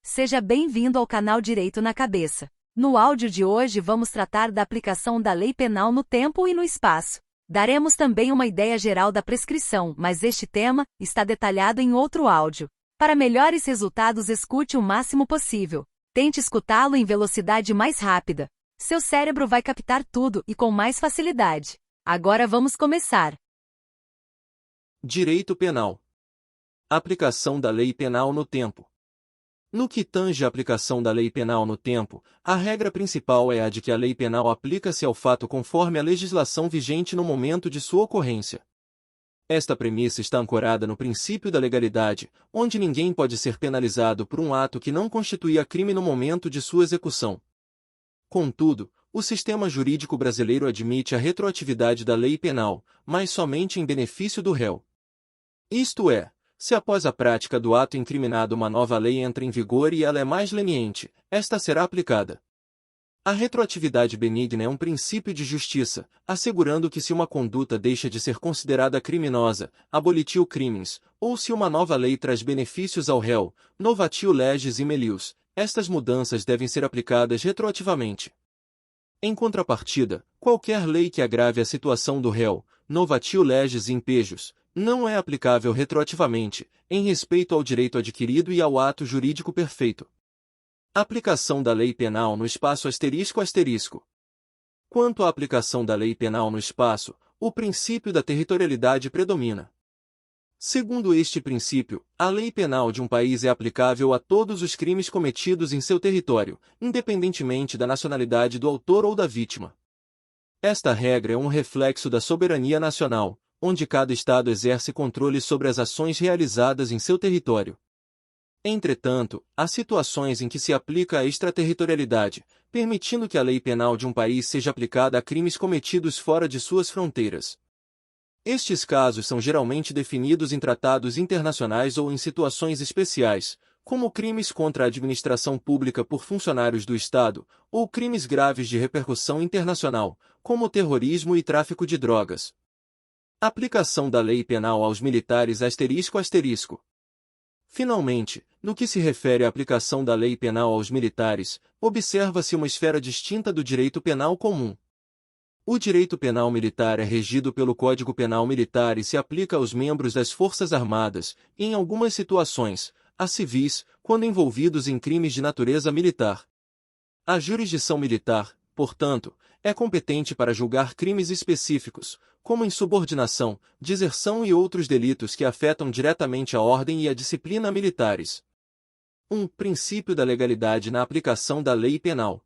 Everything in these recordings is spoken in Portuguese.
Seja bem-vindo ao canal Direito na Cabeça. No áudio de hoje vamos tratar da aplicação da lei penal no tempo e no espaço. Daremos também uma ideia geral da prescrição, mas este tema está detalhado em outro áudio. Para melhores resultados, escute o máximo possível. Tente escutá-lo em velocidade mais rápida. Seu cérebro vai captar tudo e com mais facilidade. Agora vamos começar. Direito penal. Aplicação da lei penal no tempo. No que tange à aplicação da lei penal no tempo, a regra principal é a de que a lei penal aplica-se ao fato conforme a legislação vigente no momento de sua ocorrência. Esta premissa está ancorada no princípio da legalidade, onde ninguém pode ser penalizado por um ato que não constituía crime no momento de sua execução. Contudo, o sistema jurídico brasileiro admite a retroatividade da lei penal, mas somente em benefício do réu. Isto é, se após a prática do ato incriminado uma nova lei entra em vigor e ela é mais leniente, esta será aplicada. A retroatividade benigna é um princípio de justiça, assegurando que se uma conduta deixa de ser considerada criminosa, abolitio crimes, ou se uma nova lei traz benefícios ao réu, novatio legis e melius, estas mudanças devem ser aplicadas retroativamente. Em contrapartida, qualquer lei que agrave a situação do réu, novatio legis e impejus, não é aplicável retroativamente, em respeito ao direito adquirido e ao ato jurídico perfeito. Aplicação da lei penal no espaço ***. Quanto à aplicação da lei penal no espaço, o princípio da territorialidade predomina. Segundo este princípio, a lei penal de um país é aplicável a todos os crimes cometidos em seu território, independentemente da nacionalidade do autor ou da vítima. Esta regra é um reflexo da soberania nacional, onde cada Estado exerce controle sobre as ações realizadas em seu território. Entretanto, há situações em que se aplica a extraterritorialidade, permitindo que a lei penal de um país seja aplicada a crimes cometidos fora de suas fronteiras. Estes casos são geralmente definidos em tratados internacionais ou em situações especiais, como crimes contra a administração pública por funcionários do Estado, ou crimes graves de repercussão internacional, como terrorismo e tráfico de drogas. Aplicação da lei penal aos militares ***. Finalmente, no que se refere à aplicação da lei penal aos militares, observa-se uma esfera distinta do direito penal comum. O direito penal militar é regido pelo Código Penal Militar e se aplica aos membros das Forças Armadas, e em algumas situações, a civis, quando envolvidos em crimes de natureza militar. A jurisdição militar, portanto, é competente para julgar crimes específicos, como insubordinação, deserção e outros delitos que afetam diretamente a ordem e a disciplina militares. 1. Princípio da legalidade na aplicação da lei penal.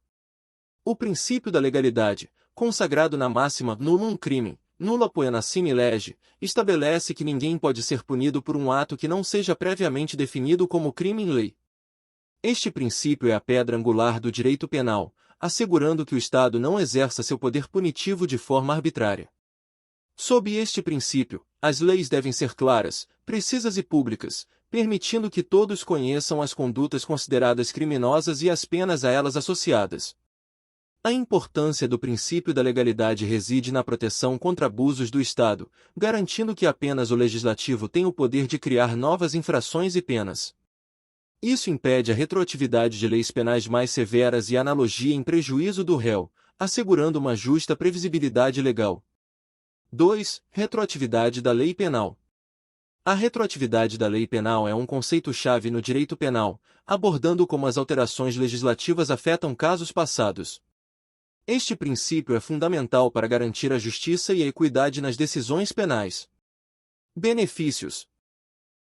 O princípio da legalidade, consagrado na máxima nullum crimen, nulla poena sine lege, estabelece que ninguém pode ser punido por um ato que não seja previamente definido como crime em lei. Este princípio é a pedra angular do direito penal, assegurando que o Estado não exerça seu poder punitivo de forma arbitrária. Sob este princípio, as leis devem ser claras, precisas e públicas, permitindo que todos conheçam as condutas consideradas criminosas e as penas a elas associadas. A importância do princípio da legalidade reside na proteção contra abusos do Estado, garantindo que apenas o legislativo tem o poder de criar novas infrações e penas. Isso impede a retroatividade de leis penais mais severas e analogia em prejuízo do réu, assegurando uma justa previsibilidade legal. 2. Retroatividade da lei penal. A retroatividade da lei penal é um conceito-chave no direito penal, abordando como as alterações legislativas afetam casos passados. Este princípio é fundamental para garantir a justiça e a equidade nas decisões penais. Benefícios.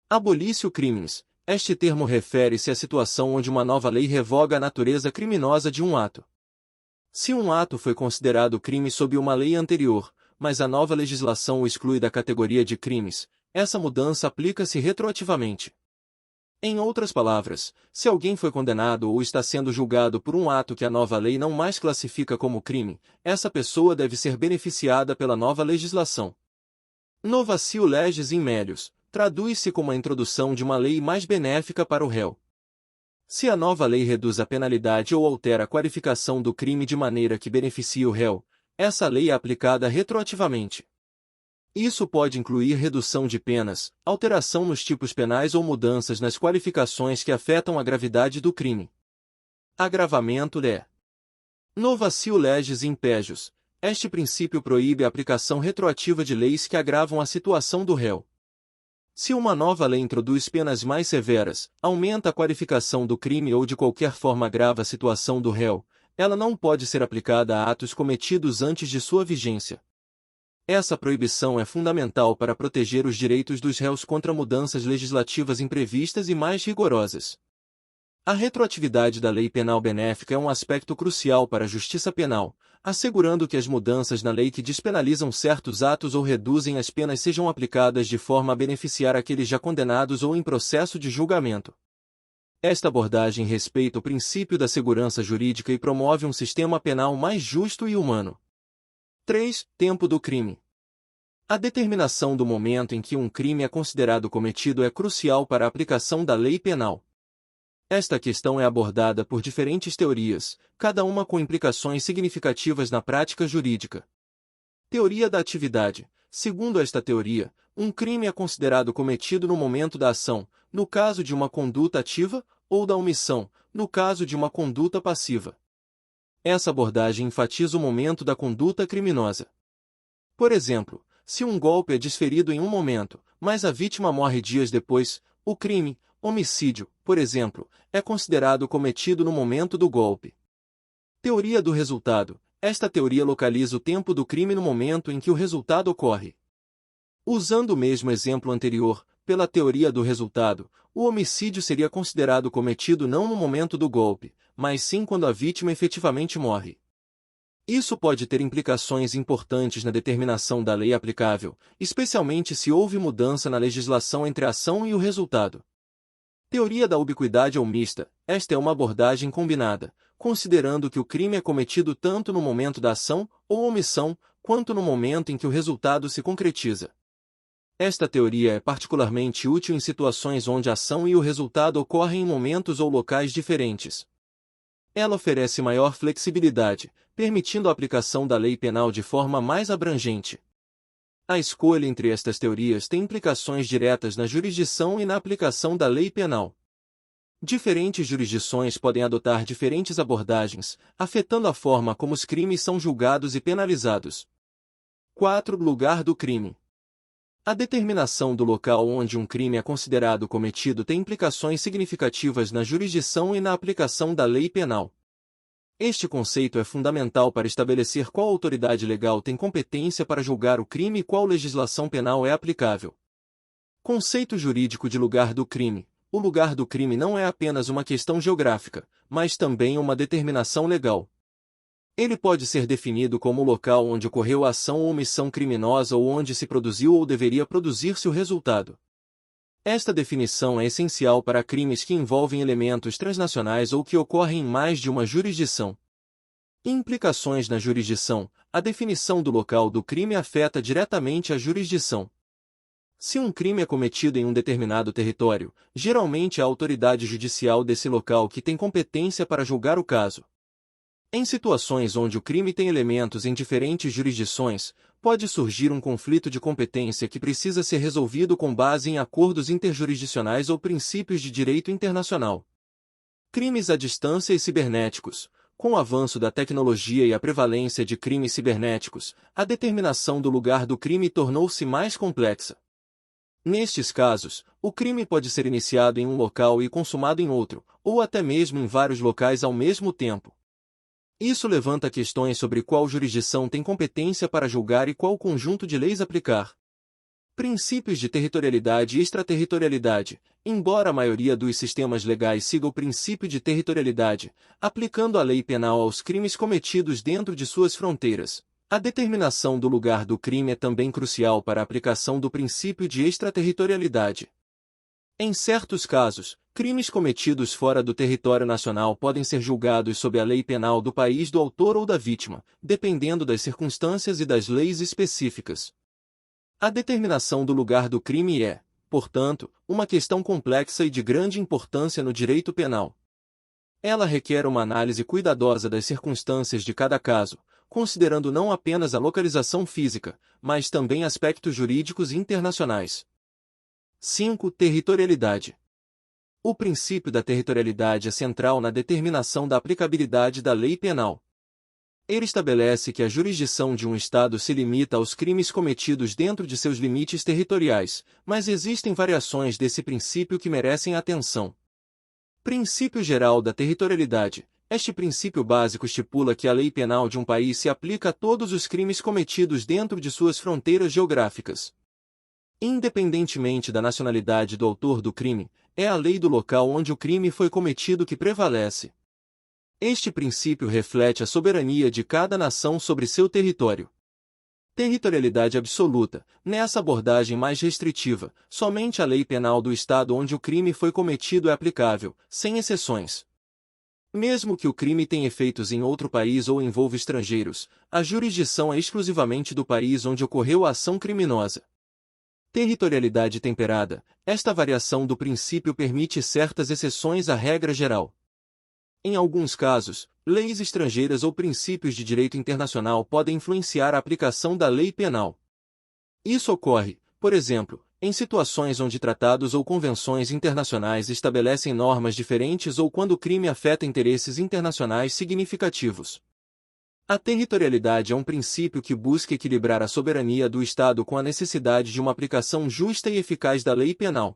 Abolício crimes. Este termo refere-se à situação onde uma nova lei revoga a natureza criminosa de um ato. Se um ato foi considerado crime sob uma lei anterior, mas a nova legislação o exclui da categoria de crimes, essa mudança aplica-se retroativamente. Em outras palavras, se alguém foi condenado ou está sendo julgado por um ato que a nova lei não mais classifica como crime, essa pessoa deve ser beneficiada pela nova legislação. Novatio legis in melius traduz-se como a introdução de uma lei mais benéfica para o réu. Se a nova lei reduz a penalidade ou altera a qualificação do crime de maneira que beneficie o réu, essa lei é aplicada retroativamente. Isso pode incluir redução de penas, alteração nos tipos penais ou mudanças nas qualificações que afetam a gravidade do crime. Agravamento é novatio legis impégios. Este princípio proíbe a aplicação retroativa de leis que agravam a situação do réu. Se uma nova lei introduz penas mais severas, aumenta a qualificação do crime ou de qualquer forma agrava a situação do réu, ela não pode ser aplicada a atos cometidos antes de sua vigência. Essa proibição é fundamental para proteger os direitos dos réus contra mudanças legislativas imprevistas e mais rigorosas. A retroatividade da lei penal benéfica é um aspecto crucial para a justiça penal, assegurando que as mudanças na lei que despenalizam certos atos ou reduzem as penas sejam aplicadas de forma a beneficiar aqueles já condenados ou em processo de julgamento. Esta abordagem respeita o princípio da segurança jurídica e promove um sistema penal mais justo e humano. 3. Tempo do crime. A determinação do momento em que um crime é considerado cometido é crucial para a aplicação da lei penal. Esta questão é abordada por diferentes teorias, cada uma com implicações significativas na prática jurídica. Teoria da atividade. Segundo esta teoria, um crime é considerado cometido no momento da ação, no caso de uma conduta ativa, ou da omissão, no caso de uma conduta passiva. Essa abordagem enfatiza o momento da conduta criminosa. Por exemplo, se um golpe é desferido em um momento, mas a vítima morre dias depois, o crime, homicídio, por exemplo, é considerado cometido no momento do golpe. Teoria do resultado. Esta teoria localiza o tempo do crime no momento em que o resultado ocorre. Usando o mesmo exemplo anterior, pela teoria do resultado, o homicídio seria considerado cometido não no momento do golpe, mas sim quando a vítima efetivamente morre. Isso pode ter implicações importantes na determinação da lei aplicável, especialmente se houve mudança na legislação entre a ação e o resultado. Teoria da ubiquidade ou mista. Esta é uma abordagem combinada, considerando que o crime é cometido tanto no momento da ação, ou omissão, quanto no momento em que o resultado se concretiza. Esta teoria é particularmente útil em situações onde a ação e o resultado ocorrem em momentos ou locais diferentes. Ela oferece maior flexibilidade, permitindo a aplicação da lei penal de forma mais abrangente. A escolha entre estas teorias tem implicações diretas na jurisdição e na aplicação da lei penal. Diferentes jurisdições podem adotar diferentes abordagens, afetando a forma como os crimes são julgados e penalizados. 4. Lugar do crime. A determinação do local onde um crime é considerado cometido tem implicações significativas na jurisdição e na aplicação da lei penal. Este conceito é fundamental para estabelecer qual autoridade legal tem competência para julgar o crime e qual legislação penal é aplicável. Conceito jurídico de lugar do crime. O lugar do crime não é apenas uma questão geográfica, mas também uma determinação legal. Ele pode ser definido como o local onde ocorreu a ação ou omissão criminosa ou onde se produziu ou deveria produzir-se o resultado. Esta definição é essencial para crimes que envolvem elementos transnacionais ou que ocorrem em mais de uma jurisdição. Implicações na jurisdição. A definição do local do crime afeta diretamente a jurisdição. Se um crime é cometido em um determinado território, geralmente é a autoridade judicial desse local que tem competência para julgar o caso. Em situações onde o crime tem elementos em diferentes jurisdições, pode surgir um conflito de competência que precisa ser resolvido com base em acordos interjurisdicionais ou princípios de direito internacional. Crimes à distância e cibernéticos. Com o avanço da tecnologia e a prevalência de crimes cibernéticos, a determinação do lugar do crime tornou-se mais complexa. Nestes casos, o crime pode ser iniciado em um local e consumado em outro, ou até mesmo em vários locais ao mesmo tempo. Isso levanta questões sobre qual jurisdição tem competência para julgar e qual conjunto de leis aplicar. Princípios de territorialidade e extraterritorialidade. Embora a maioria dos sistemas legais siga o princípio de territorialidade, aplicando a lei penal aos crimes cometidos dentro de suas fronteiras, a determinação do lugar do crime é também crucial para a aplicação do princípio de extraterritorialidade. Em certos casos, crimes cometidos fora do território nacional podem ser julgados sob a lei penal do país do autor ou da vítima, dependendo das circunstâncias e das leis específicas. A determinação do lugar do crime é, portanto, uma questão complexa e de grande importância no direito penal. Ela requer uma análise cuidadosa das circunstâncias de cada caso, considerando não apenas a localização física, mas também aspectos jurídicos internacionais. 5. Territorialidade. O princípio da territorialidade é central na determinação da aplicabilidade da lei penal. Ele estabelece que a jurisdição de um Estado se limita aos crimes cometidos dentro de seus limites territoriais, mas existem variações desse princípio que merecem atenção. Princípio geral da territorialidade. Este princípio básico estipula que a lei penal de um país se aplica a todos os crimes cometidos dentro de suas fronteiras geográficas. Independentemente da nacionalidade do autor do crime, é a lei do local onde o crime foi cometido que prevalece. Este princípio reflete a soberania de cada nação sobre seu território. Territorialidade absoluta. Nessa abordagem mais restritiva, somente a lei penal do Estado onde o crime foi cometido é aplicável, sem exceções. Mesmo que o crime tenha efeitos em outro país ou envolva estrangeiros, a jurisdição é exclusivamente do país onde ocorreu a ação criminosa. Territorialidade temperada. Esta variação do princípio permite certas exceções à regra geral. Em alguns casos, leis estrangeiras ou princípios de direito internacional podem influenciar a aplicação da lei penal. Isso ocorre, por exemplo, em situações onde tratados ou convenções internacionais estabelecem normas diferentes ou quando o crime afeta interesses internacionais significativos. A territorialidade é um princípio que busca equilibrar a soberania do Estado com a necessidade de uma aplicação justa e eficaz da lei penal.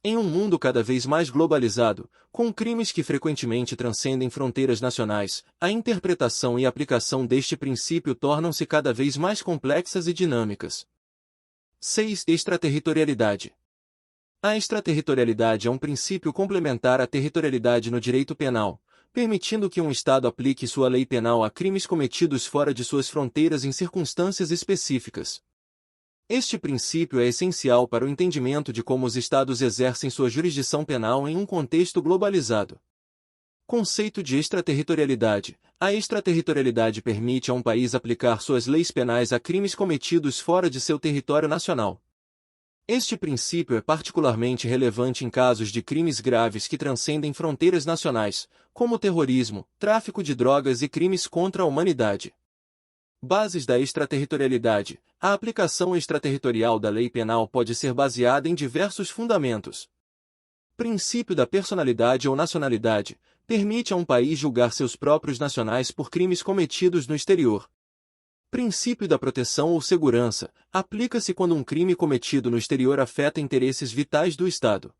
Em um mundo cada vez mais globalizado, com crimes que frequentemente transcendem fronteiras nacionais, a interpretação e aplicação deste princípio tornam-se cada vez mais complexas e dinâmicas. 6. Extraterritorialidade. A extraterritorialidade é um princípio complementar à territorialidade no direito penal, permitindo que um Estado aplique sua lei penal a crimes cometidos fora de suas fronteiras em circunstâncias específicas. Este princípio é essencial para o entendimento de como os Estados exercem sua jurisdição penal em um contexto globalizado. Conceito de extraterritorialidade. A extraterritorialidade permite a um país aplicar suas leis penais a crimes cometidos fora de seu território nacional. Este princípio é particularmente relevante em casos de crimes graves que transcendem fronteiras nacionais, como terrorismo, tráfico de drogas e crimes contra a humanidade. Bases da extraterritorialidade. A aplicação extraterritorial da lei penal pode ser baseada em diversos fundamentos. Princípio da personalidade ou nacionalidade. Permite a um país julgar seus próprios nacionais por crimes cometidos no exterior. Princípio da proteção ou segurança. Aplica-se quando um crime cometido no exterior afeta interesses vitais do Estado.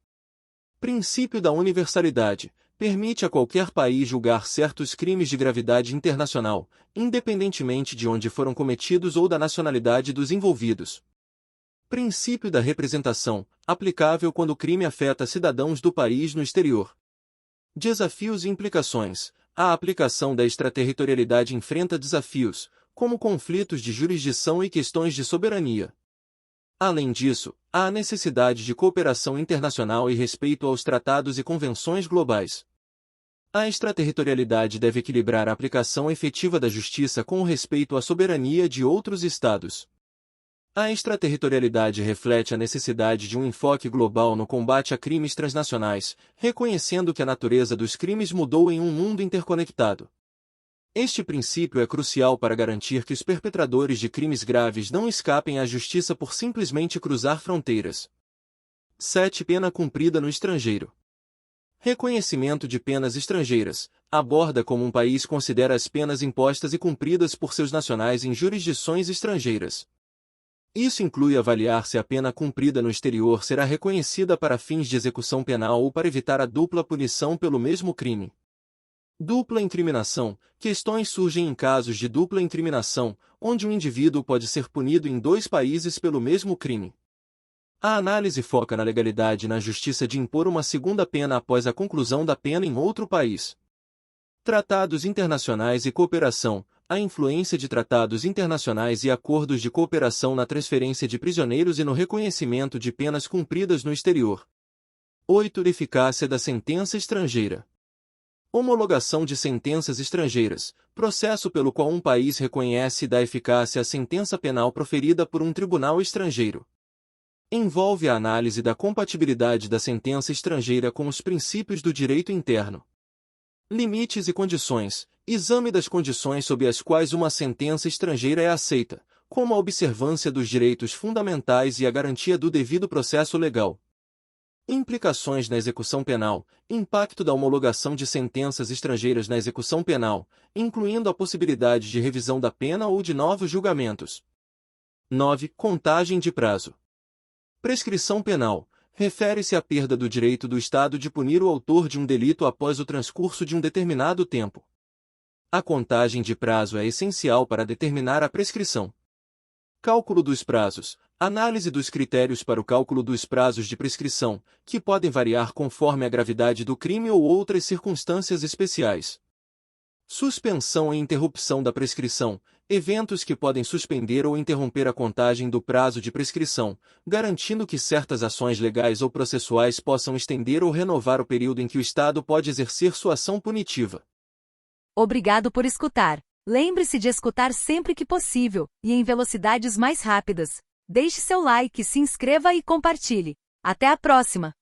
Princípio da universalidade. Permite a qualquer país julgar certos crimes de gravidade internacional, independentemente de onde foram cometidos ou da nacionalidade dos envolvidos. Princípio da representação, aplicável quando o crime afeta cidadãos do país no exterior. Desafios e implicações. A aplicação da extraterritorialidade enfrenta desafios, como conflitos de jurisdição e questões de soberania. Além disso, há a necessidade de cooperação internacional e respeito aos tratados e convenções globais. A extraterritorialidade deve equilibrar a aplicação efetiva da justiça com o respeito à soberania de outros Estados. A extraterritorialidade reflete a necessidade de um enfoque global no combate a crimes transnacionais, reconhecendo que a natureza dos crimes mudou em um mundo interconectado. Este princípio é crucial para garantir que os perpetradores de crimes graves não escapem à justiça por simplesmente cruzar fronteiras. 7. Pena cumprida no estrangeiro. Reconhecimento de penas estrangeiras. Aborda como um país considera as penas impostas e cumpridas por seus nacionais em jurisdições estrangeiras. Isso inclui avaliar se a pena cumprida no exterior será reconhecida para fins de execução penal ou para evitar a dupla punição pelo mesmo crime. Dupla incriminação. Questões surgem em casos de dupla incriminação, onde um indivíduo pode ser punido em dois países pelo mesmo crime. A análise foca na legalidade e na justiça de impor uma segunda pena após a conclusão da pena em outro país. Tratados internacionais e cooperação. A influência de tratados internacionais e acordos de cooperação na transferência de prisioneiros e no reconhecimento de penas cumpridas no exterior. 8. Eficácia da sentença estrangeira. Homologação de sentenças estrangeiras, processo pelo qual um país reconhece e dá eficácia à sentença penal proferida por um tribunal estrangeiro. Envolve a análise da compatibilidade da sentença estrangeira com os princípios do direito interno. Limites e condições. Exame das condições sob as quais uma sentença estrangeira é aceita, como a observância dos direitos fundamentais e a garantia do devido processo legal. Implicações na execução penal. Impacto da homologação de sentenças estrangeiras na execução penal, incluindo a possibilidade de revisão da pena ou de novos julgamentos. 9. Contagem de prazo. Prescrição penal. Refere-se à perda do direito do Estado de punir o autor de um delito após o transcurso de um determinado tempo. A contagem de prazo é essencial para determinar a prescrição. Cálculo dos prazos. Análise dos critérios para o cálculo dos prazos de prescrição, que podem variar conforme a gravidade do crime ou outras circunstâncias especiais. Suspensão e interrupção da prescrição. Eventos que podem suspender ou interromper a contagem do prazo de prescrição, garantindo que certas ações legais ou processuais possam estender ou renovar o período em que o Estado pode exercer sua ação punitiva. Obrigado por escutar. Lembre-se de escutar sempre que possível, e em velocidades mais rápidas. Deixe seu like, se inscreva e compartilhe. Até a próxima!